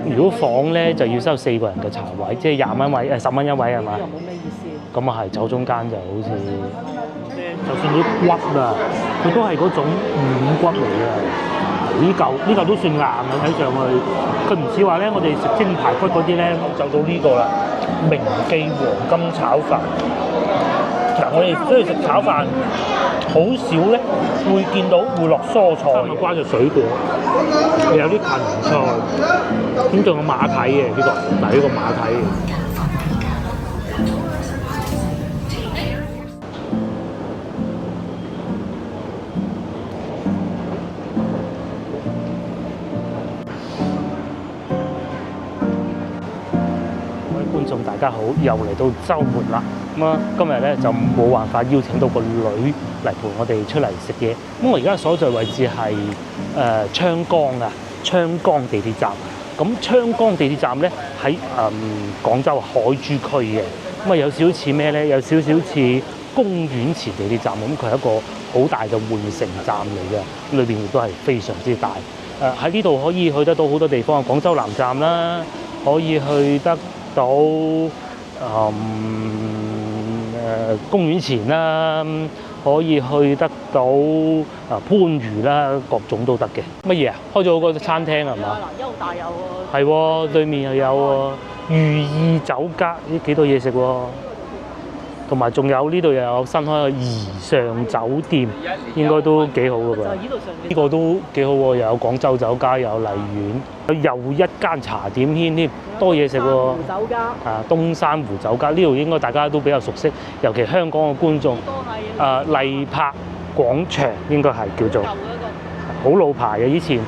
如果房咧就要收4個人嘅茶位，即係20蚊位，10蚊一位係嘛？又冇咩意思。咁啊係，走中間就好似，就算啲骨啊，佢都係嗰種軟骨嚟嘅。呢嚿都算硬嘅，睇上去。佢唔似話咧，我哋食蒸排骨嗰啲咧，就到呢個啦。明記黃金炒飯。嗱，我哋出去食炒飯，好少咧會見到會落蔬菜，瓜就水果，有啲芹菜，咁仲有馬蹄嘅呢個，嗱呢個馬蹄。觀眾大家好，又嚟到週末啦。咁啊，今日咧就冇辦法邀請到個女嚟陪我哋出嚟食嘢。咁我而家所在位置係昌崗啊，昌崗地鐵站。咁昌崗地鐵站咧喺廣州海珠區嘅。咁啊有少少似咩咧？有少少似公園前地鐵站咁，佢係一個好大嘅換乘站嚟嘅，裏邊亦都係非常之大。喺呢度可以去得到好多地方，廣州南站啦，可以去得到公園前啦，可以去得到番禺啦，各種都得嘅。乜嘢啊？開咗好個餐廳係嘛？嗱，優大有喎。係喎，對面又有喎，寓意酒家，呢幾多嘢食喎。同埋仲有呢度又有新開嘅怡尚酒店，應該都幾好嘅噃。呢個都幾好喎，又有廣州酒家，又有荔園，又一間茶點軒添，多嘢食喎。酒家東山湖酒家呢度應該大家都比較熟悉，尤其香港嘅觀眾。麗柏廣場應該係叫做好老牌嘅，以前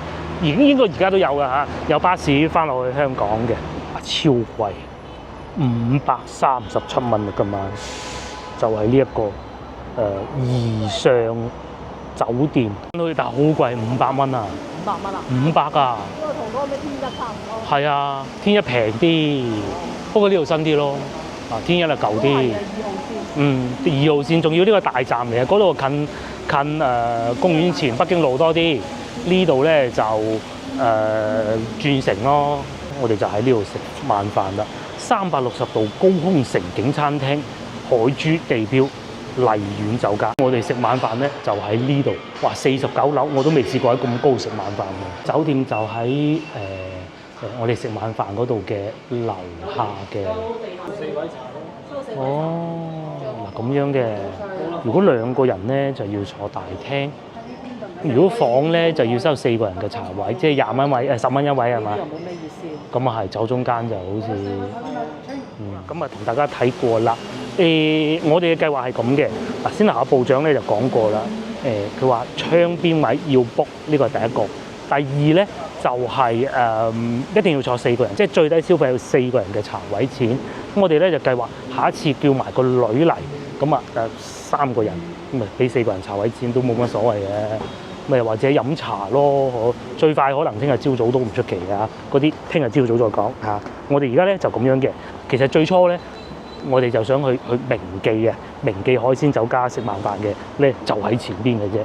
應該而家都有㗎嚇，有巴士翻落去香港嘅，超貴，537蚊啊今晚。就係呢一個怡尚酒店，但係好貴，500蚊啊！500蚊啊！500啊！呢個同嗰個咩天一差唔多。係啊，天一平啲，不過呢度新啲咯。天一啊舊啲。2號線仲要呢個大站嚟嘅，嗰度近公園前北京路多啲，呢度咧就轉乘咯。我哋就喺呢度食晚飯啦，360度高空城景餐廳。海珠地標荔園酒家，我哋食晚飯咧就喺呢度，哇49樓，我都未試過喺咁高食晚飯嘅。酒店就喺我哋食晚飯嗰度嘅樓下嘅。哦，嗱咁樣嘅。如果2個人咧就要坐大廳，如果房咧就要收4個人嘅茶位，即係20蚊位，10蚊一位係嘛？又冇咩意思。咁啊係，走中間就好似，咁啊同大家睇過啦。我哋嘅計劃係咁嘅。嗱，先頭部長咧就講過啦。佢話窗邊位要 book， 呢個係第一個。第二咧就係一定要坐4個人，即係最低消費要4個人嘅茶位錢。咁我哋咧就計劃下一次叫埋個女嚟，咁啊3個人，咁啊俾4個人茶位錢都冇乜所謂嘅。咪或者飲茶咯，最快可能聽日朝早都唔出奇㗎。嗰啲聽日朝早再講嚇。我哋而家咧就咁樣嘅。其實最初咧，我哋就想去明記嘅明記海鮮酒家食晚飯嘅咧，就喺前邊嘅啫。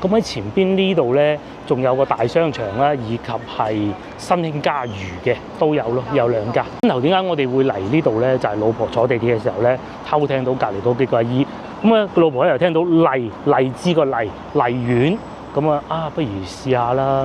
咁喺前邊呢度咧，仲有個大商場啦，以及係新興家魚嘅都有咯，有2間。咁頭點解我哋會嚟呢度咧？就係老婆坐地鐵嘅時候咧，偷聽到隔離嗰幾個阿姨，咁啊個老婆咧又聽到荔枝個荔園。咁啊，不如試下啦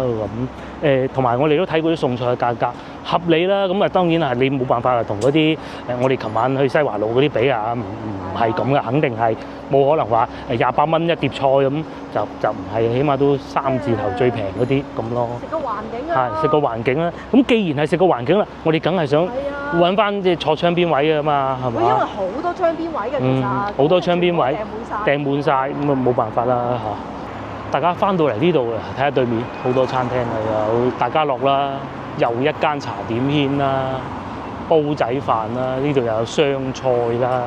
咁。同埋我哋都睇過啲餸菜嘅價格合理啦。咁啊，當然係你冇辦法同嗰啲我哋琴晚去西華路嗰啲比啊，唔係咁嘅，肯定係冇可能話28蚊一碟菜咁，就唔係，起碼都3字頭最平嗰啲咁咯。食個環境啊！係食個環境啦。咁既然係食個環境啦，我哋梗係想揾翻即係坐窗邊位啊嘛，係嘛？因為好多窗邊位嘅其實。好多窗邊位訂滿晒，咁啊冇辦法啦嚇。大家翻到嚟呢度啊，睇下對面好多餐廳啊，有大家樂啦，又一間茶點軒啦，煲仔飯啦，呢度又有湘菜啦，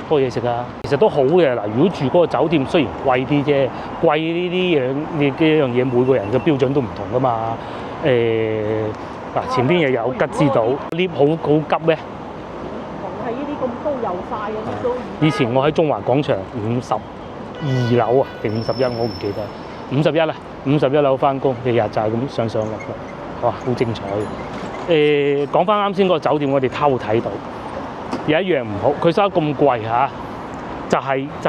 多嘢食啊！其實都好嘅嗱，如果住嗰個酒店雖然貴啲啫，貴呢樣嘢每個人嘅標準都唔同噶嘛。前邊又有吉之島 lift 好急咩？逢係呢啲咁高又快嘅 lift 都。以前我喺中華廣場52樓啊，定51我唔記得，51啦，51樓翻工，日日就係咁上落落，哇，好精彩！講翻啱先嗰個酒店，我哋偷睇到有一樣唔好，佢收得咁貴嚇，就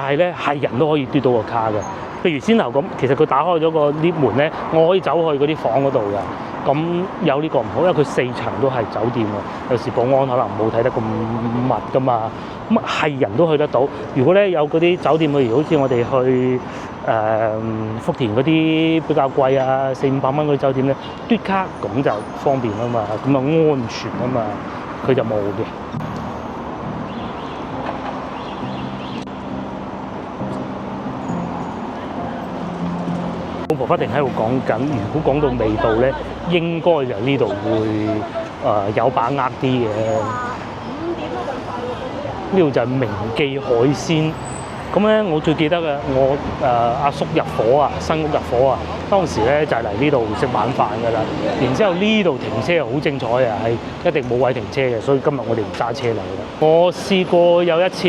係咧係人都可以嘟到個卡嘅。譬如先頭咁，其實佢打開咗個 lift 門咧，我可以走去嗰啲房嗰度嘅。咁有呢個唔好，因為佢4層都係酒店喎，有時保安可能冇睇得咁密噶嘛。咁係人都去得到。如果咧有嗰啲酒店，譬如好似我哋去福田嗰啲比較貴啊，400-500蚊嗰啲酒店咧，嘟卡咁就方便啊嘛，咁啊安全啊嘛，佢就冇嘅。老婆不停喺度講緊，如果講到味道咧，應該就呢度會有把握啲嘅。呢度就係明記海鮮。咁咧，我最記得嘅，我阿叔入伙啊，新屋入伙啊，當時咧就係嚟呢度食晚飯㗎啦。然之後呢度停車好精彩啊，係一定冇位停車嘅，所以今日我哋唔揸車嚟啦。我試過有一次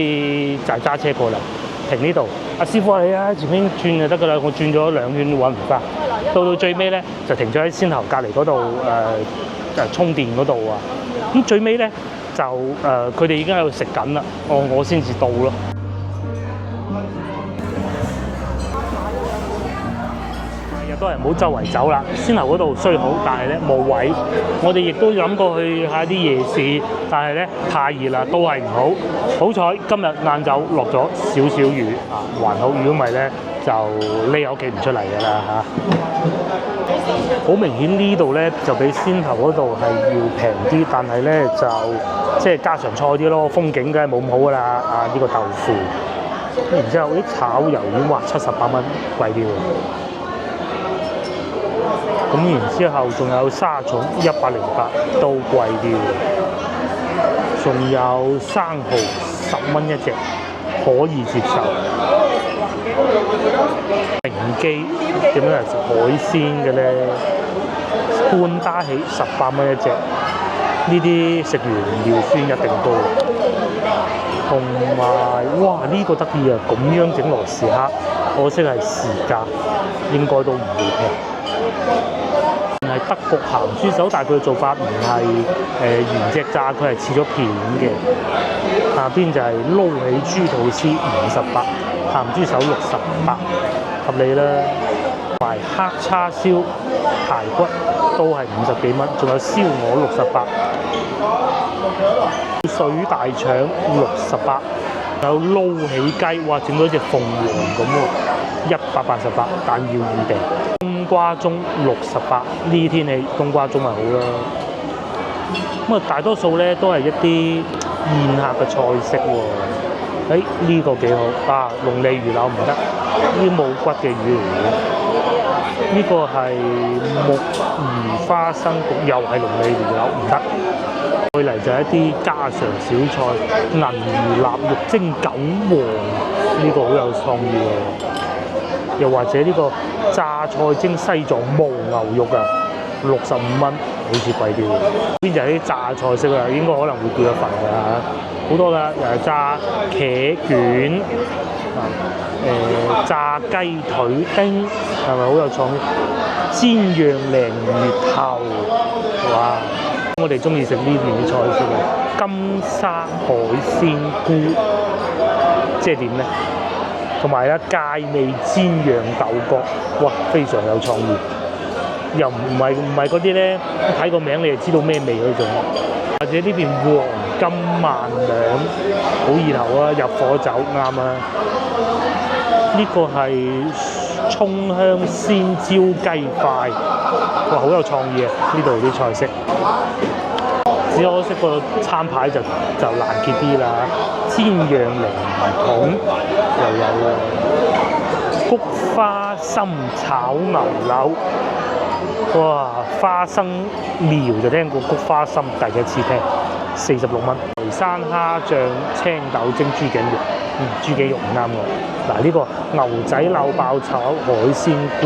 就係揸車過嚟。停呢度，阿師傅你啊，前面轉就得㗎啦。我轉咗2圈都揾唔翻，到最尾咧就停咗喺先頭隔離嗰度充電嗰度啊。咁最尾咧就佢哋已經喺度食緊啦，我先至到咯。都係唔好周圍走啦，先頭嗰度雖好，但係咧冇位。我哋亦都諗過去下啲夜市，但係咧太熱啦，都係唔好。好彩今日晏晝落咗少少雨啊，還好。如果唔係咧，就匿喺屋企唔出嚟㗎啦嚇。好明顯呢度咧就比先頭嗰度係要平啲，但係咧就即係家常菜啲咯，風景梗係冇咁好㗎啦。啊呢個豆腐，然之後啲炒魷魚哇78蚊，貴啲喎。咁然之後仲有沙蟲108都貴啲喎，仲有生蠔10蚊一隻，可以接受。明記點樣嚟食海鮮嘅咧？半打起18蚊一隻，呢啲食完尿酸一定高。同埋哇呢個得意啊，咁樣整螺絲蝦，可惜係時價，應該都唔會平。係德國鹹豬手，但係佢嘅做法唔係原隻炸，佢係切咗片嘅。下邊就係撈起豬肚絲58，鹹豬手68，合理啦。同埋黑叉燒排骨都係50幾蚊，仲有燒鵝68，水大腸68，有撈起雞，哇整到一隻鳳凰咁喎，188，但要預訂。冬瓜盅68，呢天氣冬瓜盅咪好啦。咁啊，大多數咧都係一啲宴客嘅菜式喎。呢個幾好啊，龍利魚柳唔得，呢啲冇骨嘅魚嚟嘅。呢個係木魚花生焗，又係龍利魚柳唔得。再嚟就係一啲家常小菜，銀魚臘肉蒸韭黃，呢個好有創意喎。又或者呢個榨菜蒸西藏牦牛肉啊，65蚊，好似貴啲喎。邊就係啲榨菜式啊，應該可能會叫一份㗎嚇，好多㗎，又係炸茄卷炸雞腿丁，係咪好有創意？煎釀鯪魚頭，哇！我哋中意食呢邊啲菜式嘅金沙海鮮菇，即係點咧？同埋咧芥味煎釀豆角，哇，非常有創意。又唔係嗰啲咧，睇個名你就知道咩味嗰種。或者呢邊黃金萬兩，好意頭啊，入伙酒啱啊。呢個係葱香鮮椒雞塊，哇，好有創意啊！呢度啲菜式。只可惜個餐牌就難揭啲啦，煎釀鯪魚筒又有喎，菊花心炒牛柳，哇！花生苗就聽過，菊花心第一次聽，46蚊。梅山蝦醬青豆蒸豬頸肉，豬頸肉唔啱我。嗱，呢個牛仔柳爆炒海鮮菇，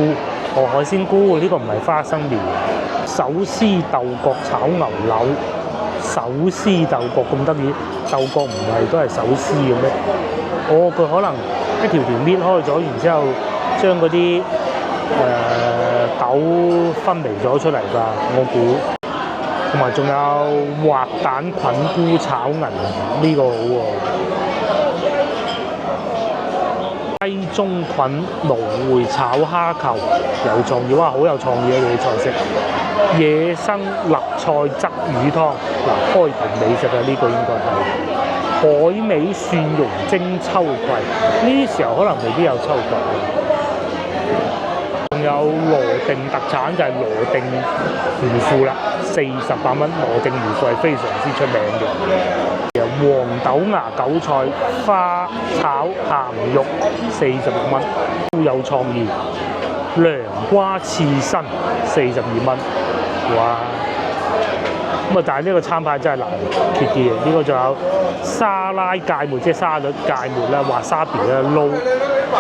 海鮮菇呢個唔係花生苗，手撕豆角炒牛柳。手撕豆角咁得意，豆角唔係都係手撕嘅咩？佢可能一條條搣開咗，然之後將嗰啲豆分離咗出嚟㗎，我估。同埋仲有滑蛋菌菇炒銀，呢個好喎。雞中菌蘆薈炒蝦球有創意，哇！好有創意啊！你啲菜式。野生辣菜汁魚湯，嗱，開瓶美食啊！呢、個應該係海味蒜蓉蒸秋葵，呢啲時候可能未必有秋葵。仲有羅定特產就係羅定魚腐啦，48蚊。羅定魚腐係非常之出名嘅。黃豆芽韭菜花炒鹹肉46蚊，都有創意。涼瓜刺身42蚊，哇！咁啊，但係呢個餐牌真係難揭啲嘅。呢個仲有沙拉芥末，即係沙律芥末啦，滑沙皮啦，撈蝦，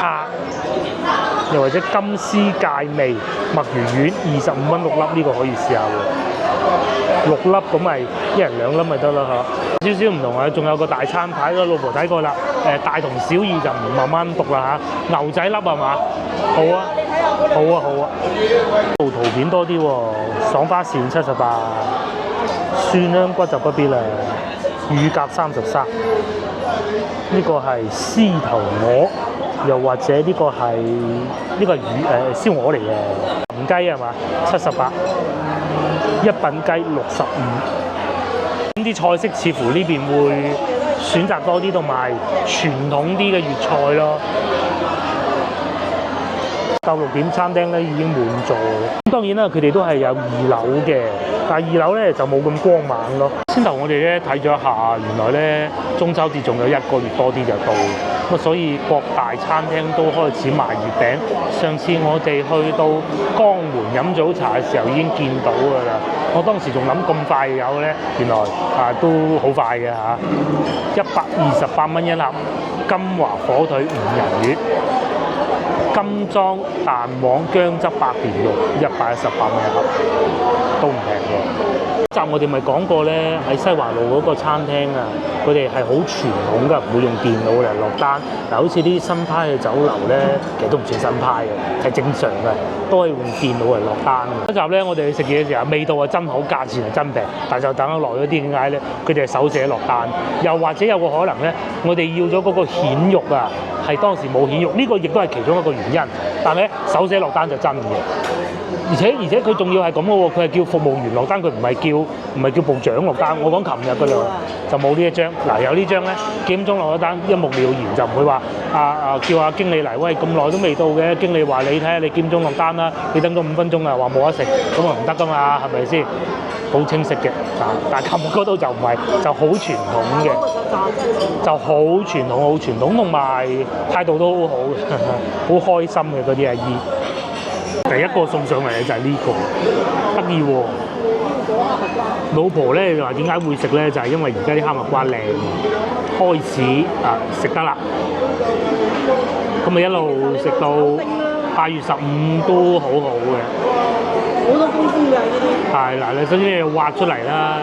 又或者金絲芥味墨魚丸25蚊6粒，呢個可以試下喎。6粒咁咪一人2粒咪得啦嚇。少少唔同啊，仲有個大餐牌啦，老婆睇過啦。大同小異就唔慢慢讀啦嚇。牛仔粒係嘛？好啊，好啊，好啊。圖片多啲喎，爽花鱔78，蒜香骨就不必啦。乳鴿33，呢個係獅頭鵝，又或者呢個係燒鵝嚟嘅。銀雞係嘛？78，一品雞65。咁啲菜式似乎呢邊會選擇多啲，同埋傳統啲嘅粵菜咯。到6點餐廳咧已經滿座，咁當然啦，佢哋都係有2樓嘅，但係2樓咧就冇咁光猛咯。先頭我哋咧睇咗一下，原來咧中秋節仲有1個月多啲就到，咁所以各大餐廳都開始賣月餅。上次我哋去到江門飲早茶嘅時候已經見到㗎啦，我當時仲諗咁快有咧，原來都好快嘅嚇。128蚊一盒金華火腿5仁月。金裝蛋黃薑汁白蓮肉118蚊一盒，都唔平喎。集我哋咪講過咧，喺西華路嗰個餐廳啊，佢哋係好傳統㗎，唔會用電腦嚟落單。嗱，好似啲新派嘅酒樓咧，其實都唔算新派嘅，係正常嘅，都係用電腦嚟落單嘅。一集咧，我哋去食嘢嘅時候，味道係真好，價錢係真平，但就等得耐咗啲，點解咧？佢哋係手寫落單，又或者有個可能咧，我哋要咗嗰個蜆肉啊，係當時冇蜆肉，呢個亦都係其中一個原因。但係咧，手寫落單就真嘅。而且佢仲要係咁嘅喎，佢係叫服務員落單，佢唔係叫部長落單。我講琴日嗰度就冇呢一張，嗱有呢張咧，幾點鐘落咗單，一目了然，就唔會話叫阿經理嚟，喂咁耐都未到嘅，經理話你睇下你幾點鐘落單啦，你等咗5分鐘啊，話冇得食，咁啊唔得噶嘛，係咪先？好清晰嘅，但係琴日嗰度就唔係，就好傳統嘅，就好傳統，同埋態度都好好嘅，好開心嘅嗰啲阿姨。第一個送上嚟嘅就係呢個，得意喎！老婆咧就話點解會食咧？就係因為而家啲哈密瓜靚，開始食得啦。咁咪一路食到8月15都好好嘅。好多功夫㗎呢啲。係嗱，你首先你要挖出嚟啦，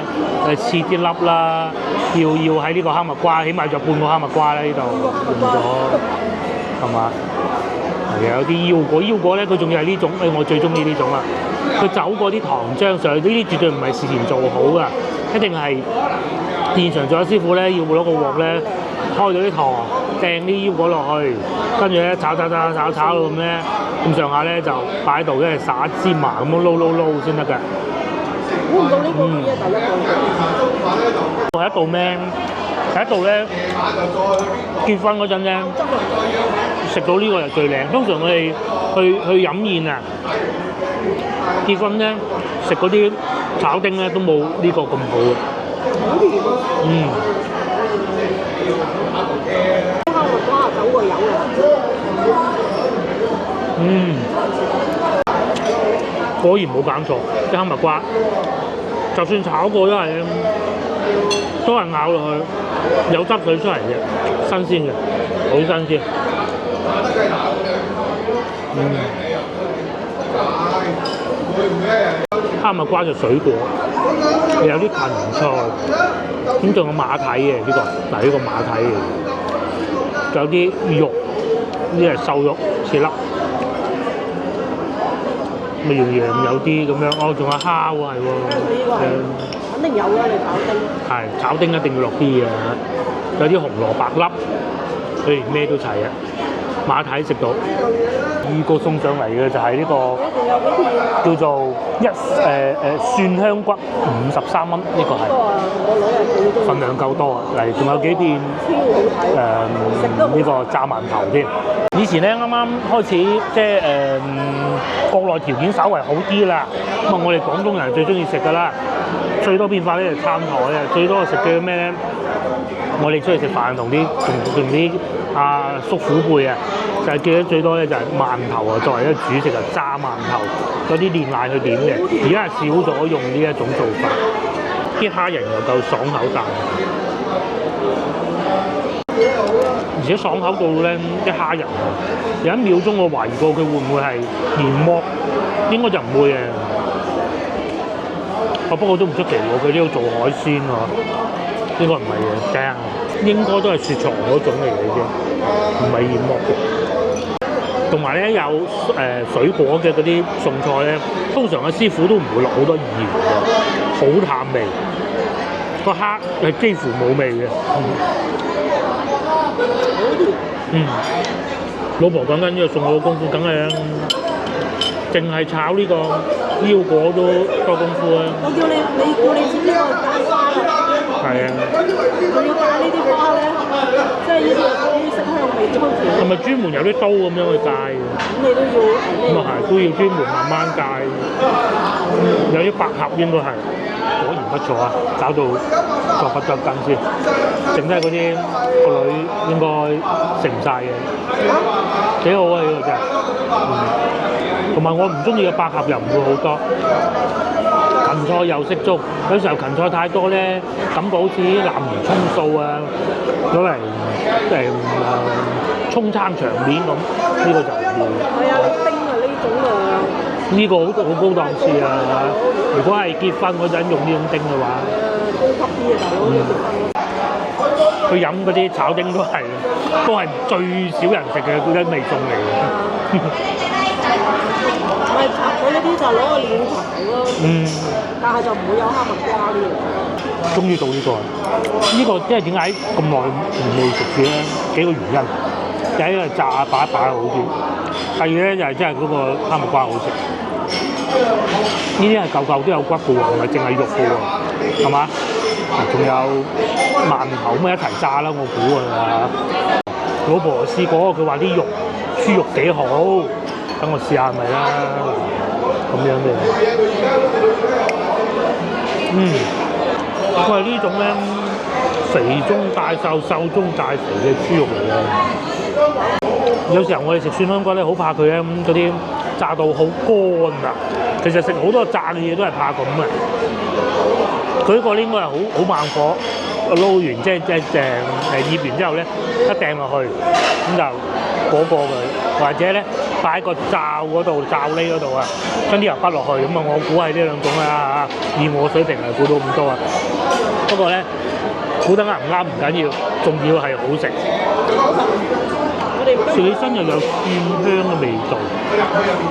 切啲粒啦，要喺呢個哈密瓜，起碼仲有半個哈密瓜啦呢度用咗，係嘛？有啲腰果咧，佢仲要係呢種，我最中意呢種啊！佢走過啲糖漿上去，呢啲絕對唔係事前做好噶，一定係現場仲有師傅咧，要攞個鑊咧，開咗啲糖，掟啲腰果落去，跟住咧炒到咁咧，咁上下咧就擺喺度，跟住撒芝麻咁樣撈先得㗎。估唔到呢個係第一道咩？第一道咧，結婚嗰陣咧，食到呢個就最靚。通常我哋去飲宴啊，結婚咧食嗰啲炒丁咧都冇呢個咁好嘅。哈密瓜走過油果然冇揀錯，啲哈密瓜就算炒過都係咬落去有汁水出嚟嘅，新鮮嘅，好新鮮。哈密瓜就水果，有啲芹菜，咁仲有馬蹄嘅呢個，嗱呢個馬蹄嘅，仲有啲肉，呢係瘦肉切粒。咪樣樣有啲咁樣，哦，仲有蝦喎，係喎，肯定有啦，你炒丁。係炒丁一定要落啲嘅，有啲紅蘿蔔粒，咩都齊啊！馬蹄食到。第二個送上嚟嘅就係呢個叫做蒜香骨53蚊，呢個係份量夠多啊！嚟仲有幾片呢個炸饅頭添。以前咧啱啱開始即係國內條件稍為好啲啦，咁啊我哋廣東人最中意食㗎啦，最多變化咧就餐台啊，最多食嘅咩咧？我哋出去食飯同啲阿叔父輩啊，就係記得最多咧就係饅頭啊，作為一個主食啊，炸饅頭有啲煉奶去點嘅，而家係少咗用呢一種做法。啲蝦仁又夠爽口彈，而且爽口到咧啲蝦仁啊，有一秒鐘我懷疑過佢會唔會係現剝，應該就唔會嘅。不過都唔出奇喎，佢呢度做海鮮喎。應該唔係嘅，正應該都係雪藏嗰種嚟嘅啫，唔係現剝嘅。同埋咧有水果嘅嗰啲餸菜咧，通常嘅師傅都唔會落好多鹽嘅，好淡味。個蝦係幾乎冇味嘅。老婆講緊呢個餸好功夫，梗係啦，淨係炒呢個腰果都多功夫啊！我叫你知呢個加花啦。係啊！仲要加呢啲花咧，即係呢啲色香味俱全。係咪專門有啲刀咁樣去戒嘅？咁你都要咁啊係，都要專門慢慢戒。有啲百合應該係，果然不錯啊！搞到作不作羹先，剩低嗰啲個女應該食唔晒嘅，幾好啊！呢個真係，同埋我唔中意嘅百合又唔會好多。芹菜又適中，有時候芹菜太多咧，感覺好似啲南洋葱素啊，攞嚟沖餐場面咁，呢個就唔會。係啊，丁啊呢種啊，呢個好高檔次啊！如果係結婚嗰陣用呢種丁嘅話，高級啲嘅大佬要結婚。佢飲嗰啲炒丁都係最少人食嘅嗰啲味餸嚟嘅。唔係炒佢呢啲就攞個料頭咯，但係就唔會有哈密瓜呢樣。終於到呢個，呢個即係點解咁耐未食住咧？幾個原因。第一個係炸擺一擺好啲，第二咧就係真係嗰個哈密瓜好食。呢啲係嚿嚿都有骨嘅喎，唔係淨係肉嘅喎，係嘛？仲有饅頭咁一齊炸啦，我估啊！老婆試過，佢話啲肉豬肉幾好，等我試下係咪啦？咁樣嘅，佢係呢種咧肥中帶瘦、瘦中帶肥嘅豬肉嚟嘅。有時候我哋食蒜香骨咧，好怕佢咧嗰啲炸到好乾啊！其實食好多炸嘅嘢都係怕咁嘅。佢呢個應該係好慢火撈完，即係醃完之後咧，一掟落去咁就過佢，或者咧擺喺個罩嗰度、罩呢嗰度啊，將啲油筆落去咁啊！我估係呢兩種啦嚇，以我水平係估到咁多啊。不過咧，估得啱唔啱唔緊要，重要係好食。食起身又有蒜香嘅味道，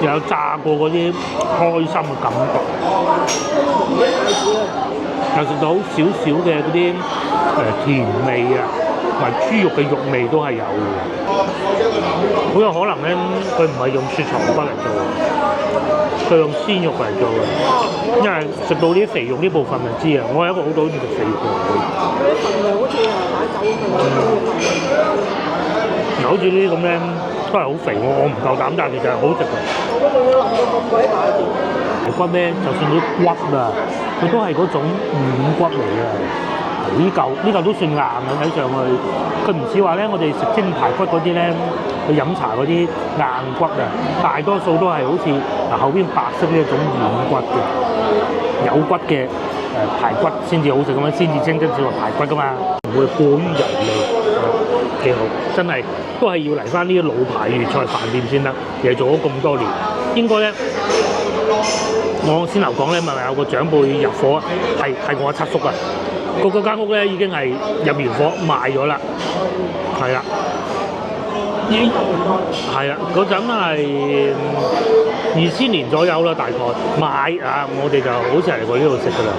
又有炸過嗰啲開心嘅感覺，又食到少少嘅嗰啲甜味啊，同埋豬肉嘅肉味都係有嘅。好有可能咧，佢唔係用雪藏骨嚟做，佢用鮮肉嚟做嘅。因為食到啲肥肉呢部分就知啊，我係一個好討厭食肥肉嘅。佢啲份量好似擺酒咁樣。好似呢啲咁咧，都係好肥，我唔夠膽，但係其實係好食嘅。我仲要淋到咁鬼大條。排骨咧，就算啲骨啊，佢都係嗰種軟骨嚟嘅。呢嚿都算硬嘅，睇上去。佢唔似話咧，我哋食蒸排骨嗰啲咧，去飲茶嗰啲硬骨啊，大多數都係好似後邊白色呢一種軟骨嘅，有骨嘅排骨先至好食咁樣，先至稱得上為排骨噶嘛，唔會過於油膩。幾好，真係都係要嚟翻呢啲老牌粵菜飯店先得，其實做咗咁多年，應該咧，我先頭講咧，咪有個長輩入伙，係我七叔啊，嗰間屋咧已經係入完伙賣咗啦，係啦，係啦，嗰陣係2000年左右啦，大概買啊，我哋就好似係嚟過呢度食㗎啦。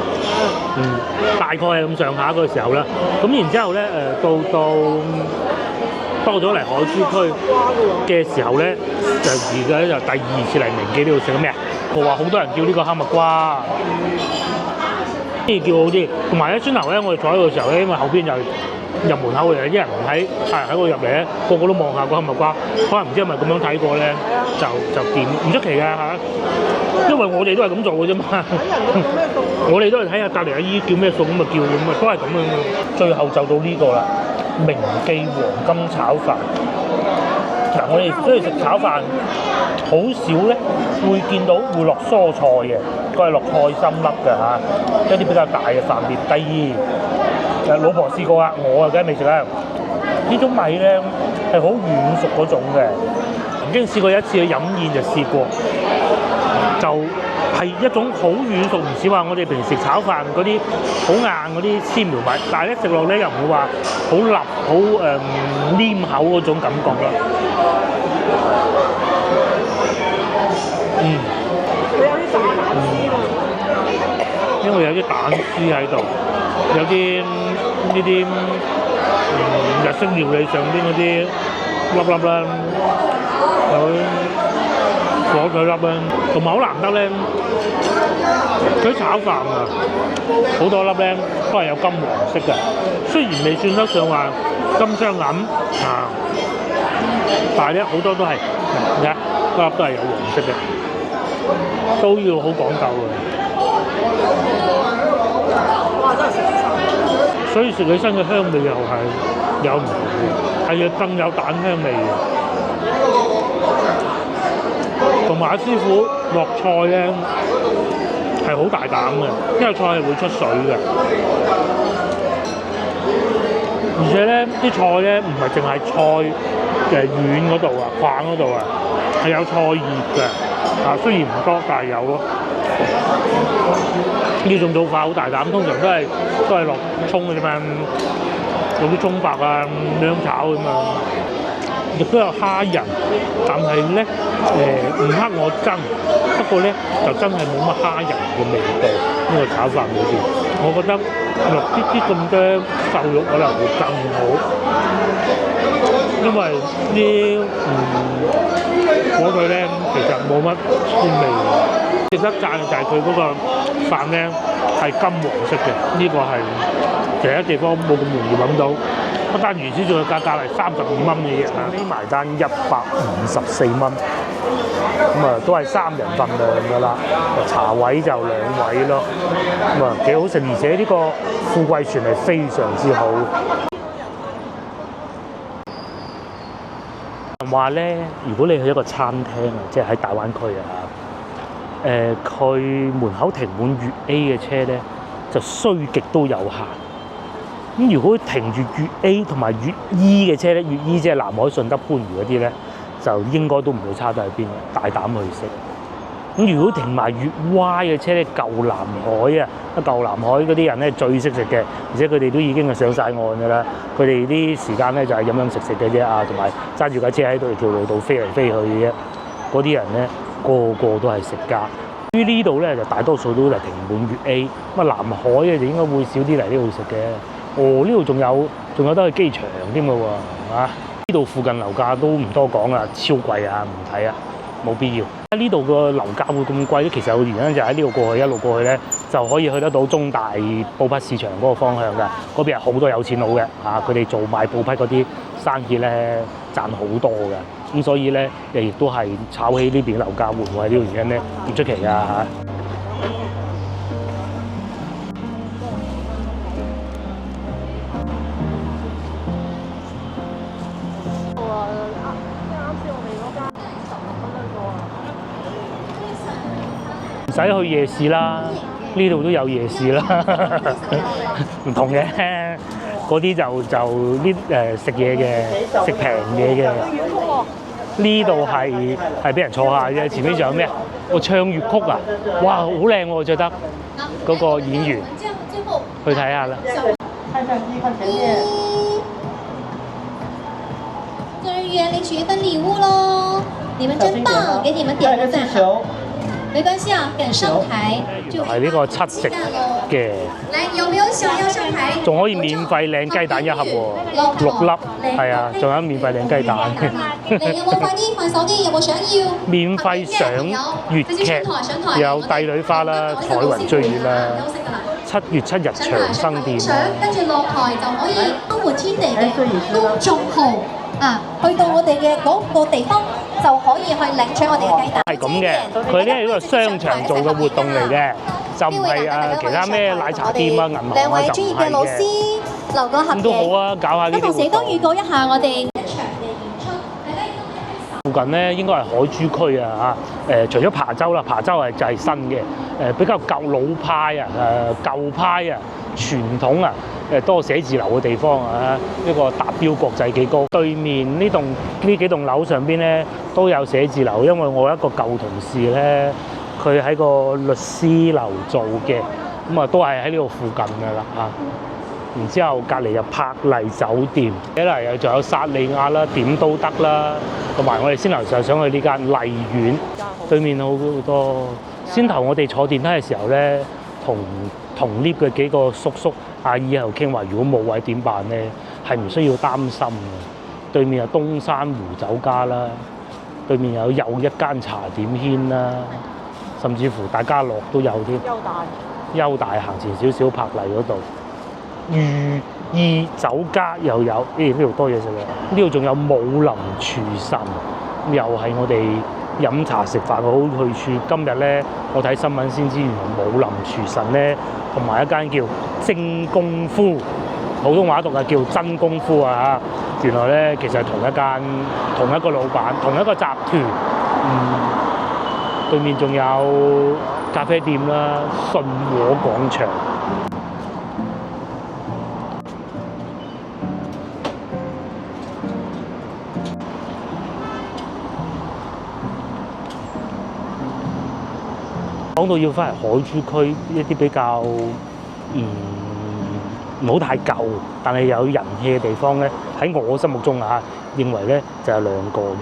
大概係咁上下嗰個時候啦。咁然之後咧到咗嚟海珠區嘅時候咧，就而家就第2次嚟明記呢度食咩啊？我話好多人叫呢個哈密瓜，呢叫好啲。同埋咧，轉頭咧，我哋坐喺度嘅時候咧，因為後邊就入門口嘅，啲人唔喺嗰度入嚟咧，個個都望下個哈密瓜，可能唔知係咪咁樣睇過咧，就點唔出奇㗎嚇。因為我哋都係咁做嘅啫嘛。我哋都係睇下隔離阿姨叫咩餸咁啊叫咁啊，都係咁樣。最後就到呢個啦。明記黃金炒飯嗱，我哋出去食炒飯好少咧，會見到會落蔬菜嘅，都係落菜心粒嘅嚇，一啲比較大嘅飯碟。第二，老婆試過啊，我啊梗係未食啦。呢種米咧係好軟熟嗰種嘅，曾經試過一次去飲宴就試過，就係一種好軟熟，唔似話我哋平時炒飯嗰啲好硬嗰啲絲苗米，但係咧食落咧又唔會話好腍、好黏口嗰種感覺啦。佢有啲蛋絲因為有啲蛋絲喺度，有啲呢啲日式料理上邊嗰啲粒粒啦，有火腿粒啦，同埋好難得咧，佢炒飯啊，好多粒咧都係有金黃色嘅，雖然未算得上話金雙銀啊，但係咧好多都係你睇，粒粒都係有黃色嘅，都要好講究嘅。哇！真係食晒，所以食起身嘅香味又係有唔同嘅，係啊，更有蛋香味嘅。同埋阿師傅落菜咧係好大膽嘅，因為菜係會出水嘅，而且咧啲菜咧唔係淨係菜軟嗰度啊、框嗰度啊，係有菜葉嘅啊，雖然唔多，但係有咯。呢種做法好大膽，通常都係落葱嘅啫嘛，用啲葱白啊咁樣炒㗎嘛。亦都有蝦仁，但係咧唔黑我憎，不過咧就真係冇乜蝦仁嘅味道。呢個炒飯裏邊，我覺得落啲咁多瘦肉可能會更好，因為啲火腿咧其實冇乜鮮味嘅。值得讚嘅就係佢嗰個飯咧係金黃色嘅，呢個係其他地方冇咁容易揾到。不單如此，仲有價格係32蚊嘅嘢嚇，呢埋單154蚊，咁啊都係3人份量㗎啦。茶位就2位咯，咁啊幾好食，而且呢個富貴船係非常之好。話咧，如果你去一個餐廳啊，即係喺大灣區啊，佢門口停滿粵 A 嘅車咧，就衰極都有限。咁如果停住粵 A 同埋粵 E 嘅車咧，粵 E 即係南海、順德、番禺嗰啲咧，就應該都唔會差得去邊，大膽去食。咁如果停埋粵 Y 嘅車咧，舊南海啊，舊南海嗰啲人咧最識食嘅，而且佢哋都已經係上晒岸㗎啦。佢哋啲時間咧就係飲飲食食嘅啫啊，同埋揸住架車喺度條路度飛嚟飛去嘅啫。嗰啲人咧個個都係食家。於呢度咧就大多數都係停滿粵 A，咁啊南海嘅就應該會少啲嚟呢度食嘅。哦，呢度仲有得去機場添㗎喎，啊！呢度附近樓價都唔多講啦，超貴啊，唔睇啊，冇必要。呢度個樓價會咁貴咧，其實有原因就喺呢度過去，一路過去咧就可以去得到中大布匹市場嗰個方向㗎。嗰邊係好多有錢佬嘅，佢哋做賣布匹嗰啲生意咧賺好多㗎。咁所以咧亦都係炒起呢邊樓價，會唔會係呢個原因咧？唔出奇㗎嚇。唔使去夜市啦，呢度都有夜市啦，唔同嘅，嗰啲就呢食嘢嘅，食平嘢嘅。呢度係俾人坐下啫，前面仲有咩啊？我唱粵曲啊，哇，好靚喎，着得嗰個演員，去睇下啦。看相機，看前面。這是園林學分禮物咯。你們真棒，給你們點個讚。沒關係啊，敢上台就係呢個7席嘅，來，有沒有想要上台？仲可以免費領雞蛋一盒喎，6粒，係啊，仲有免費領雞蛋。你有冇快啲換手機？有冇想要？免費上粵劇，有帝女花啦、彩雲追月啦。7月7日長生店，跟住落台就可以生活天地嘅公眾號啊，去到我哋嘅嗰個地方就可以去領取我哋嘅雞蛋。係咁嘅，佢呢係一個商場做嘅活動嚟嘅，就唔係其他咩奶茶店啊、銀行啊兩位專業嘅老師留個合咁都好啊，搞下呢啲活動。同時都預告一下我哋附近咧應該係海珠區啊嚇，除咗琶洲啦，琶洲就係新嘅，比較舊老派啊，舊派啊，傳統啊，多寫字樓嘅地方啊，一個達標國際幾高。對面呢幾棟樓上邊咧都有寫字樓，因為我一個舊同事咧，佢喺個律師樓做嘅，咁啊都係喺呢度附近㗎啦嚇。然之後隔離有柏麗酒店，一嚟又仲有薩莉亞啦，點都得啦，同埋我哋先頭上去呢間麗苑，對面好多。先頭我哋坐電梯嘅時候咧，同 lift 嘅幾個叔叔阿姨喺度傾話，如果冇位點辦咧，係唔需要擔心嘅。對面有東山湖酒家啦，對面又一間茶點軒啦，甚至乎大家樂都有啲。優大行前少少柏麗嗰度。寓意酒家又有，呢度多嘢食嘅。呢度仲有武林廚神，又係我哋飲茶食飯嘅好去處。今日咧，我睇新聞先知，原來武林廚神咧，同埋一間叫精功夫，普通話讀係叫真功夫啊嚇。原來咧其實係同一個老闆，同一個集團。對面仲有咖啡店啦，信和廣場。講到要翻嚟海珠區一啲比較唔好太舊，但係有人氣嘅地方咧，喺我心目中啊，認為咧就有2個嘅。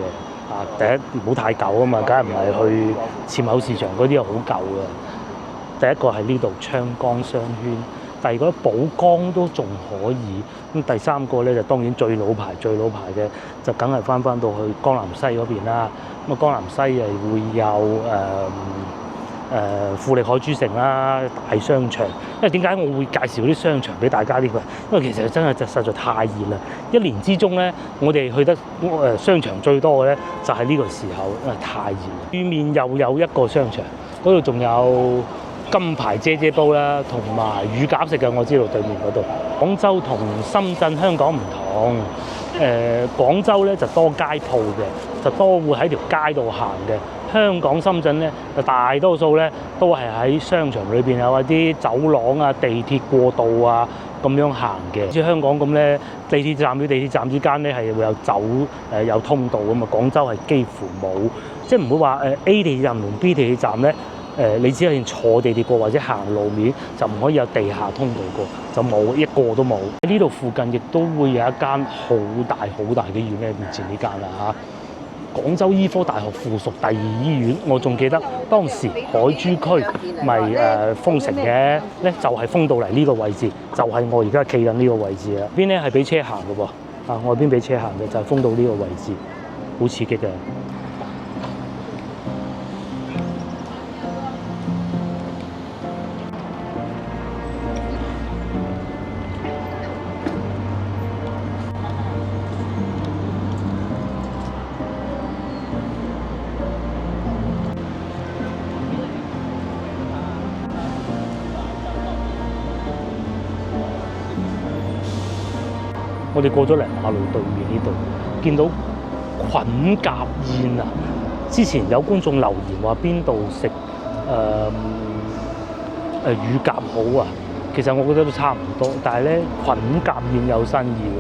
第一唔好太舊啊嘛，梗係唔係去纖口市場嗰啲係好舊嘅。第一個係呢度昌崗商圈，第二個寶崗都仲可以。咁第三個咧就當然最老牌嘅就梗係翻到去江南西嗰邊啦。咁啊江南西係會有富力海珠城啦，大商場。因為點解我會介紹啲商場俾大家呢個？因為其實真係實在太熱啦！一年之中咧，我哋去得商場最多嘅咧，就係呢個時候，因為太熱。對面又有一個商場，嗰度仲有金牌姐煲啦，同埋乳鴿食嘅，我知道對面嗰度。廣州同深圳、香港唔同。廣州咧就多街鋪嘅，就多會喺條街度行嘅。香港、深圳咧就大多數咧都係喺商場裏邊有啲走廊啊、地鐵過道啊咁樣行嘅。好似香港咁咧，地鐵站與地鐵站之間咧係會有有通道㗎嘛。廣州係幾乎冇，即係唔會話A 地鐵站同 B 地鐵站咧。你只係坐地鐵過或者行路面，就唔可以有地下通道過，就冇一個都冇。喺呢度附近亦都會有一間好大嘅醫院咧，面前呢間啦嚇。廣州醫科大學附屬第2醫院，我仲記得當時海珠區咪封城嘅咧，就係封到嚟呢個位置，就係我而家企緊呢個位置啦。邊咧係俾車行嘅喎，外邊俾車行嘅就係封到呢個位置，好刺激嘅。我哋過咗嚟馬路對面呢度，見到菌甲宴啊！之前有觀眾留言話邊度食乳鴿好啊，其實我覺得都差唔多，但係咧菌甲宴有新意喎。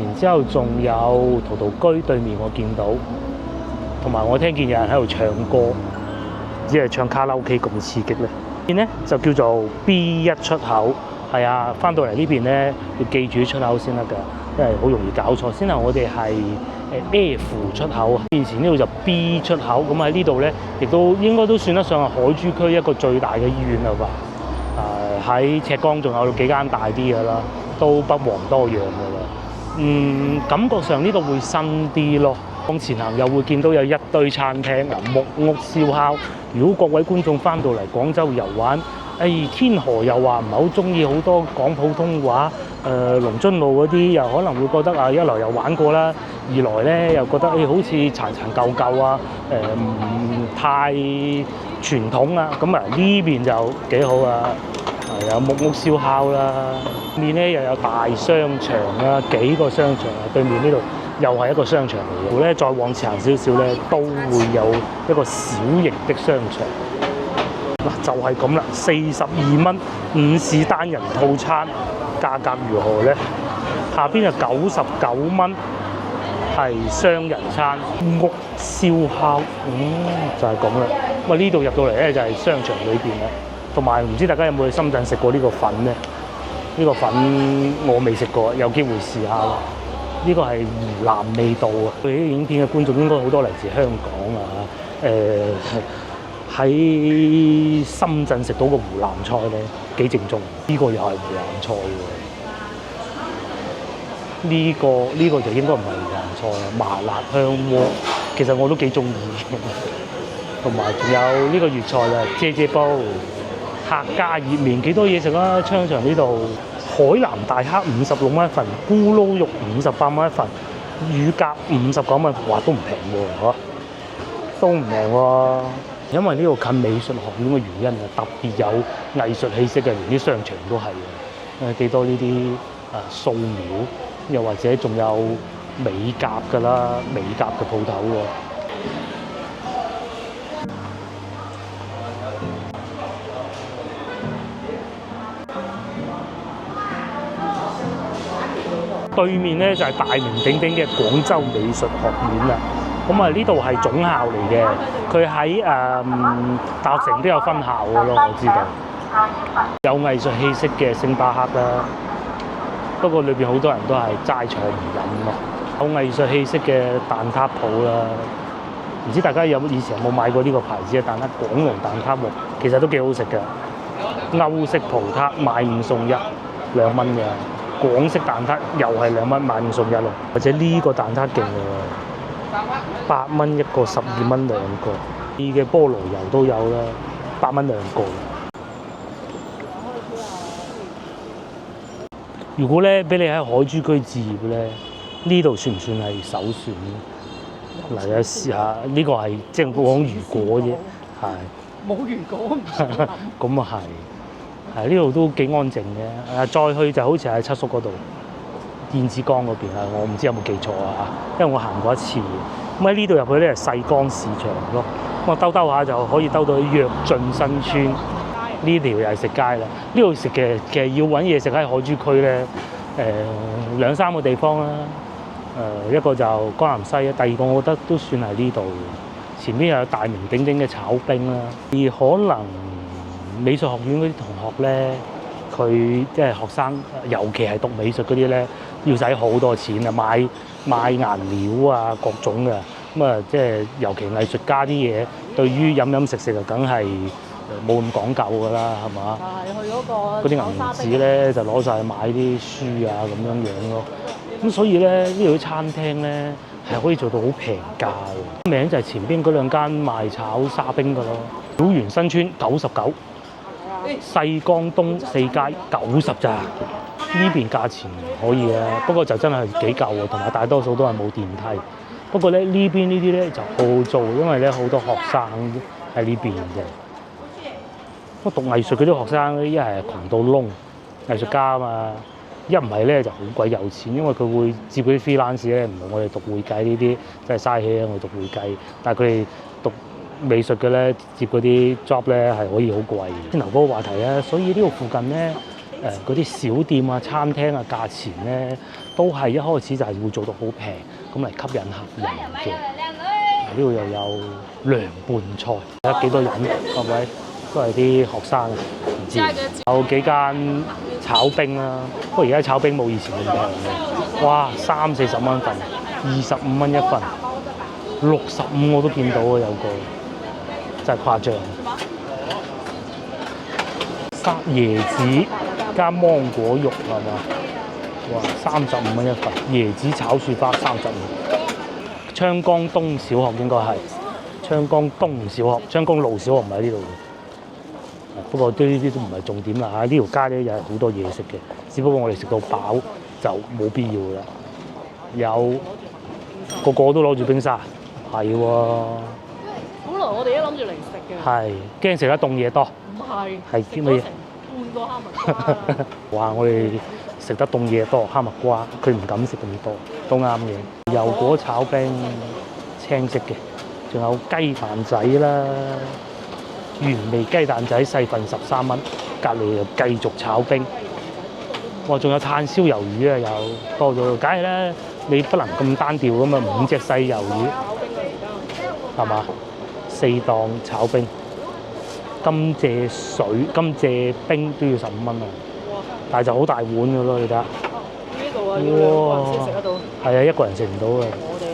然之後仲有陶陶居對面我見到，同埋我聽見有人喺度唱歌，只係唱卡拉 OK 咁刺激咧。邊咧就叫做 B1 出口。係啊，翻到嚟呢邊咧要記住出口先得㗎。因為好容易搞錯。先頭我哋係F 出口，以前呢度就 B 出口，咁喺呢度咧，亦都應該都算得上係海珠區一個最大嘅醫院啦吧。喺赤崗仲有幾間大啲嘅啦，都不遑多讓嘅啦。感覺上呢度會新啲咯。往前行又會見到有一堆餐廳啊，木屋燒烤。如果各位觀眾翻到嚟廣州遊玩，天河又話唔係好中意好多講普通話，龍津路嗰啲又可能會覺得啊，一來又玩過啦，二來咧又覺得好似殘殘舊舊啊，唔太傳統啊。咁啊呢邊就幾好啊！有木屋燒烤啦，面咧又有大商場啦，幾個商場啊，對面呢度又係一個商場嚟嘅。咧再往前行少少咧，都會有一個小型的商場。嗱，就係咁啦，42蚊午市單人套餐，價格如何咧？下邊就99蚊係雙人餐，屋燒烤，就係咁啦。咁啊呢度入到嚟咧就係商場裏邊啦。同埋唔知大家有冇去深圳食過呢個粉咧？呢個粉我未食過，有機會試下啦。呢個係湖南味道啊！佢啲影片嘅觀眾應該好多嚟自香港啊。喺深圳食到個湖南菜咧幾正宗，呢個又係湖南菜喎。呢個就應該唔係湖南菜啊，麻辣香鍋，其實我都幾中意。同埋仲有呢個粵菜啊，啫啫煲。客家熱麵幾多嘢食啊！商場呢度海南大蝦56蚊一份，咕嚕肉58蚊一份，乳鴿59蚊，哇都唔平喎嚇，都唔平喎。因為呢度近美術學院嘅原因啊，特別有藝術氣息嘅，連啲商場都係嘅。幾多呢啲素描，又或者仲有美甲㗎啦，美甲嘅鋪頭喎。對面咧就係大名鼎鼎嘅廣州美術學院啦。咁啊呢度係總校嚟嘅，佢喺大學城都有分校嘅咯，我知道。有藝術氣息嘅星巴克啦，不過裏邊好多人都係齋坐唔飲咯。有藝術氣息嘅蛋撻鋪啦，唔知大家以前有冇買過呢個牌子嘅蛋撻？廣隆蛋撻喎，其實都幾好食嘅。歐式葡撻買5送1，2蚊嘅。廣式蛋撻又係2蚊買5送1咯，或者呢個蛋撻勁喎，8蚊一個，12蚊2個。啲嘅菠蘿油都有啦，8蚊2個。如果咧俾你喺海珠區置業咧，呢度算唔算係首選咧？嚟啊試下，呢個係即係講如果啫，係。冇如果唔想諗。咁啊係。呢度都幾安靜嘅，再去就好似喺七叔嗰度，燕子崗嗰邊啊，我唔知有冇記錯啊，因為我行過一次。咁喺呢度入去咧係細江市場咯，咁我兜下就可以兜到躍進新村，呢條又係食街啦。呢度食嘅其實要揾嘢食喺海珠區咧，2、3個地方啦，一個就江南西啊，第二個我覺得都算係呢度。前邊又有大名鼎鼎嘅炒冰啦，而可能美術學院嗰啲同學咧，佢即係學生，尤其係讀美術嗰啲咧，要使好多錢啊，買顏料啊，各種嘅。咁啊，即係尤其藝術家啲嘢，對於飲食啊，梗係冇咁講究㗎啦，係嘛？係去嗰啲銀紙咧，就攞晒去買啲書啊咁樣咯。咁所以咧，呢度啲餐廳咧係可以做到好平價嘅。名就係前邊嗰2間賣炒沙冰㗎咯。小園新村99。細江東4街90咋，呢邊價錢可以啊，不過就真係幾舊喎，同埋大多數都係冇電梯。不過咧呢邊呢啲咧就好做，因為咧好多學生喺呢邊嘅。我讀藝術嗰啲學生咧，一係窮到窿，藝術家啊嘛；一唔係咧就好鬼有錢，因為佢會接嗰啲 freelance 咧，唔係我哋讀會計呢啲，真係嘥氣啊！我哋讀會計，但係佢哋讀美術嘅咧，接嗰啲 job 咧係可以好貴。先頭嗰個話題啊，所以呢度附近咧嗰啲小店啊、餐廳啊，價錢咧都係一開始就係會做到好平，咁嚟吸引客人嘅。呢度又有涼拌菜，有幾多人？各位都係啲學生，唔知有幾間炒冰啦。不過而家炒冰冇以前咁平嘅。哇，30-40蚊份，25蚊一份，65我都見到啊，有個真係誇張。沙椰子加芒果肉係嘛？哇，35蚊一份，椰子炒雪花35。昌江東小學應該係昌江東小學，昌江路小學唔喺呢度嘅。不過呢啲都唔係重點啦嚇，呢條街咧又係好多嘢食嘅，只不過我哋食到飽就冇必要啦。有個個都攞住冰沙，係喎。本來我哋都諗住嚟食嘅。係驚食得凍嘢多。唔係。係啲乜嘢？半個哈密瓜。哇！我哋食得凍嘢多，哈密瓜佢唔敢食咁多，都啱嘅。油果炒冰，青色嘅，仲有雞蛋仔啦，原味雞蛋仔細份13蚊，隔離又繼續炒冰。哇！仲有炭燒魷魚啊，有多咗，梗係啦，你不能咁單調㗎嘛，5隻細魷魚，係嘛？4檔炒冰，甘蔗水、甘蔗冰都要15蚊啊！但係就好大碗㗎咯，你睇下。呢度啊，要2個人先食得到。係啊，一個人食唔到啊。我哋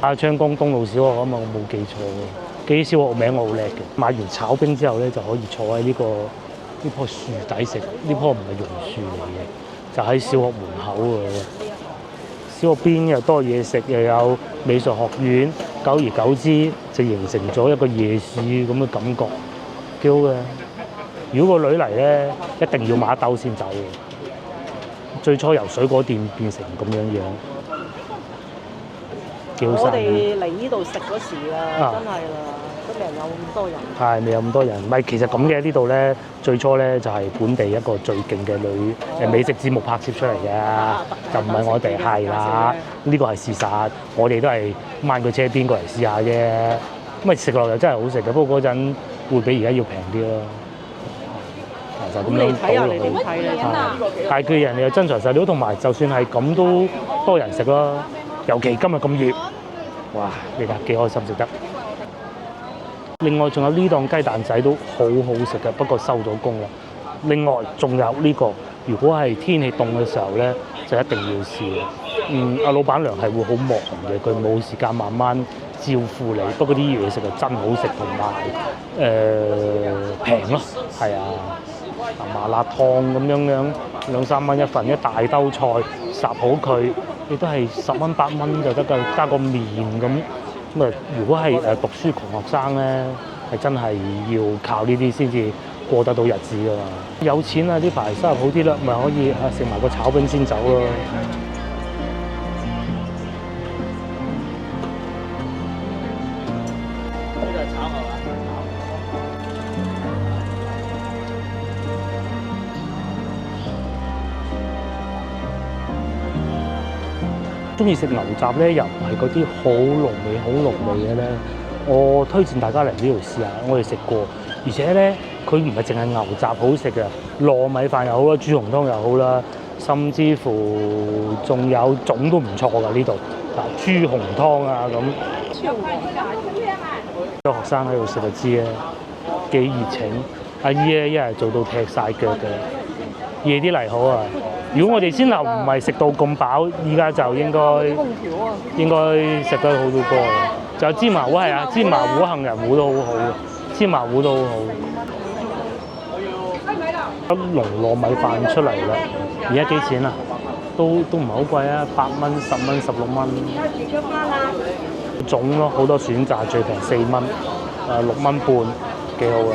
啊，昌江東路小學啊嘛，我冇記錯嘅。記啲小學名我好叻嘅。買完炒冰之後咧，就可以坐喺呢棵樹底食。呢棵唔係榕樹嚟嘅，就喺小學門口嘅。小學邊又多嘢食，又有美術學院，久而久之就形成咗一個夜市咁嘅感覺，幾好嘅。如果個女嚟咧，一定要買一兜先走嘅。最初由水果店變成咁樣樣，幾好生意。我哋嚟呢度食嗰時啊，真係啦，都未有咁多人。係，未有咁多人。唔係，其實咁嘅呢度咧，最初咧就係本地一個最勁嘅美食節目拍攝出嚟嘅，就唔係我哋係啦。呢個係事實，我哋都係掹個車邊過嚟試下啫。咁啊食落又真係好食嘅，不過嗰陣會比而家要平啲咯。就咁樣睇下你點睇咧？但係佢人哋又真材實料，同埋就算係咁都多人食咯。尤其今日咁熱，哇！你睇幾開心食得。另外仲有呢檔雞蛋仔都好好食嘅，不過收咗工啦。另外仲有呢個，如果係天氣凍嘅時候咧，就一定要試嘅。阿老闆娘係會好忙嘅，佢冇時間慢慢招呼你。不過啲嘢食係真好食，同埋平咯，係啊。麻辣燙咁樣2-3蚊一份，一大兜菜烚好佢，亦都係10蚊8蚊就得㗎，加個麵咁。咁啊，如果係讀書窮學生咧，係真係要靠呢啲先至過得到日子㗎嘛。有錢啊，呢排收入好啲啦，咪可以食埋個炒冰先走咯。中意食牛雜咧，又唔係嗰啲好濃味嘅咧。我推薦大家嚟呢度試下，我哋食過，而且咧佢唔係淨係牛雜好食嘅，糯米飯又好啦，豬紅湯又好啦，甚至乎仲有粽都唔錯㗎呢度。嗱，豬紅湯啊咁。有學生喺度食就知啦，幾熱情。阿姨咧一日做到踢晒腳嘅，夜啲嚟好啊！如果我哋先頭唔係食到咁飽，依家就應該食得好多個啦。仲有芝麻糊係啊，芝麻糊、杏仁糊都好好嘅，芝麻糊都好好。一籠糯米飯出嚟啦，而家幾錢啊？都唔係好貴啊，8蚊、10蚊、16蚊。粽咯，好多選擇，最平4蚊，6蚊半，幾好啊！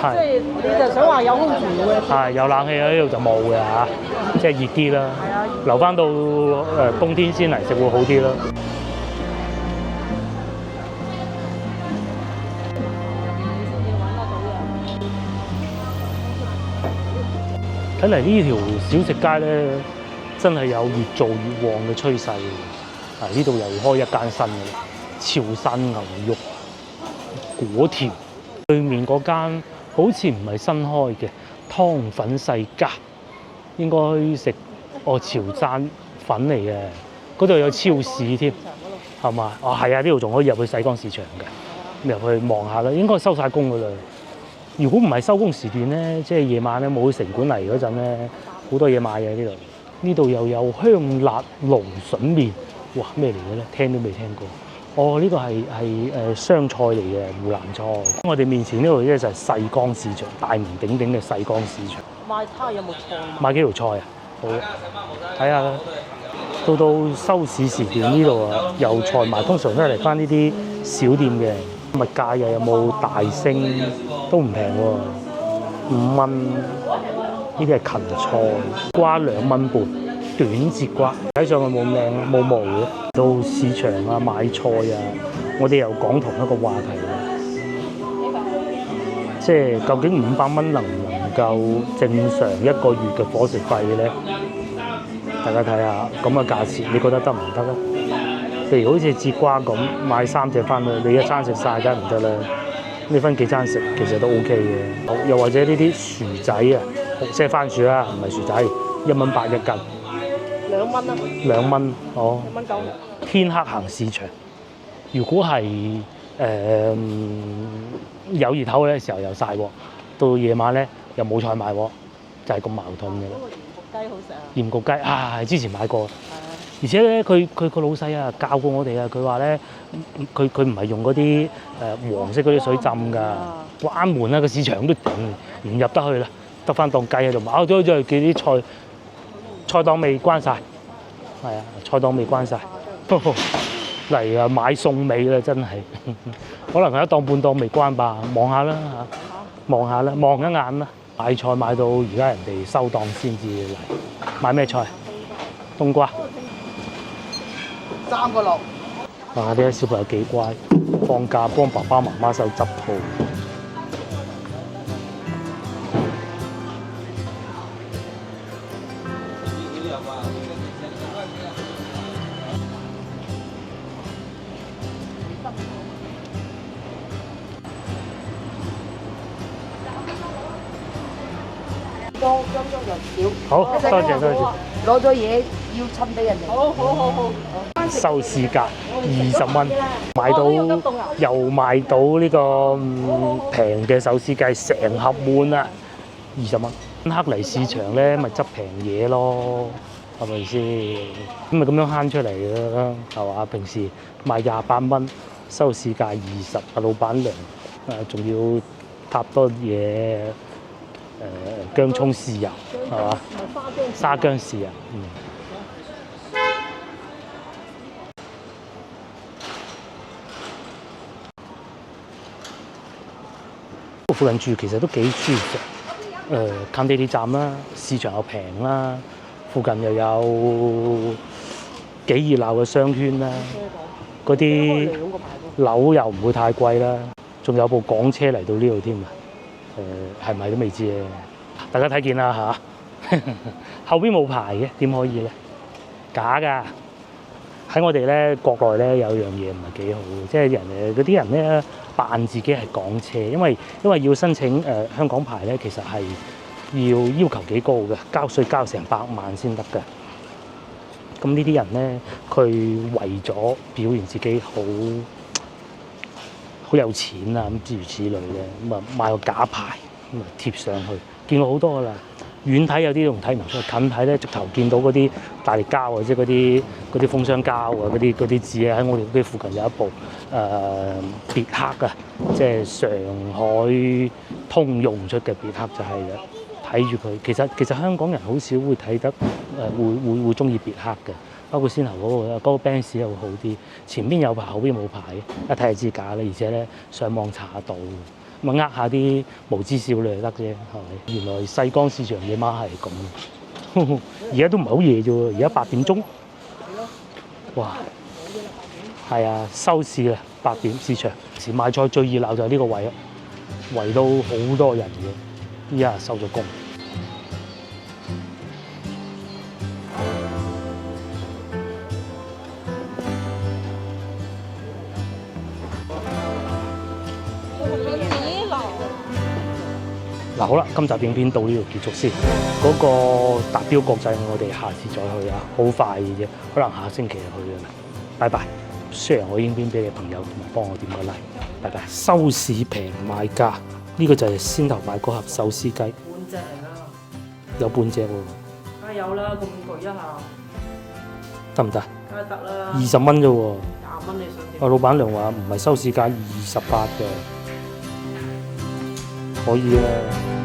即係你就想話有空調嘅？係有冷氣喺呢度就冇嘅嚇，即係熱啲啦。留翻到冬天先嚟食會好啲咯。睇嚟呢條小食街咧，真係有越做越旺嘅趨勢。呢度又開一間新嘅潮汕牛肉果條，對面嗰間好似唔係新開嘅湯粉世家，應該食潮汕粉嚟嘅。嗰度有超市添，係嘛？係啊，呢度仲可以入去西江市場嘅，入去望下啦。應該收晒工噶啦。如果唔係收工時段咧，即係夜晚咧冇城管嚟嗰陣咧，好多嘢買嘅呢度。呢度又有香辣蘆筍麵，哇咩嚟嘅咧？聽都未聽過。哦，呢個係湘菜嚟嘅，湖南菜。我哋面前呢度咧就係細江市場，大名鼎鼎嘅細江市場。賣蝦有冇菜？買幾條菜啊？好，睇下啦。到收市時段呢度啊，有菜賣，通常都係嚟翻呢啲小店嘅。物價又有冇大升？都唔平喎，5蚊。呢啲係芹菜，瓜2蚊半，短節瓜。睇上去冇咁靚，冇毛嘅。到市場啊，買菜啊，我哋又講同一個話題啦。即係究竟500蚊能唔能夠正常一個月嘅伙食費咧？大家睇下咁嘅價錢，你覺得得唔得咧？譬如好似節瓜咁，買3隻翻去，你一餐食晒梗係唔得啦。你分幾餐食其實都 OK 嘅。又或者呢啲薯仔啊，紅色番薯啦，唔係薯仔，1蚊8一斤。2蚊啊？2蚊，哦。1蚊9。天黑行市場，如果係有熱頭嘅時候又晒喎，到夜晚咧又冇菜賣喎，就係咁矛盾嘅。嗰個鹽焗雞好食啊！鹽焗雞啊，之前買過。而且咧，佢個老細啊教過我哋啊，佢話咧，佢唔係用嗰啲黃色嗰啲水浸㗎，關門啦，個市場都唔入得去啦，得翻檔雞喺度買咗，就幾啲菜檔未關晒，係啊，菜檔未關晒。嚟啊買餸尾啦，真係，可能係一檔半檔未關吧，望下啦嚇，望下啦，望一眼啦。買菜買到而家人哋收檔先至嚟，買咩菜？冬瓜。3個6。哇！啲小朋友幾乖，放假幫爸爸媽媽手執鋪。多斤又少。好，多謝。攞咗嘢要襯俾人哋。好。收市價20蚊，買到又買到呢個平嘅手撕雞，成盒滿啦，20蚊。黑泥市場咧，咪執平嘢咯，係咪先？咁咪咁樣慳出嚟嘅啦，係嘛？平時賣28蚊，收市價20，老闆娘仲要搭多嘢，薑葱豉油係嘛？沙薑豉油，附近住其實都幾舒服，近地鐵站啦，市場又平啦，附近又有幾熱鬧嘅商圈啦，嗰啲樓又唔會太貴啦，仲有部港車嚟到呢度添啊！係咪都未知咧？大家睇見啦嚇，後邊冇牌嘅點可以咧？假㗎！喺我哋咧國內咧有樣嘢唔係幾好，即係嗰啲人咧扮自己係港車，因為要申請香港牌咧，其實係要求幾高嘅，交稅交成100萬先得㗎。咁呢啲人咧，佢為咗表現自己好有錢啊，咁諸如此類嘅，咁啊買個假牌，咁啊貼上去，見過好多㗎啦。遠睇有啲仲睇唔出，近睇咧直頭見到嗰啲大力膠啊，即係嗰啲封箱膠啊，嗰啲字啊，喺我哋屋企附近有一部別克啊，即係上海通用出嘅別克就係啦。睇住佢，其實香港人好少會睇得會中意別克嘅，包括先頭嗰個 Benz 又會好啲，前邊有牌後邊冇牌，一睇就知假啦，而且咧上網查到。咁啊，下啲無知少女就得啫，係咪？原來細江市場夜晚係咁，而家都唔係好夜啫喎，而家8點鐘。哇！係啊，收市啦，8點市場。時買菜最熱鬧就係呢個位啊，圍到好多人嘅，依家收咗工。嗱好啦，今集影片到呢度結束先。嗰個達標國際我哋下次再去啊，好快嘅啫，可能下星期就去㗎啦。拜拜，share我影片俾你朋友，同埋幫我點個 like。拜拜。收市平賣價，呢個就係先頭買嗰盒手撕雞，半隻嚟啦，有半隻喎。梗係有啦，咁舉一下，得唔得？梗係得啦。 20蚊啫喎。20蚊你想點？我老闆娘話唔係收市價28嘅，可以啦。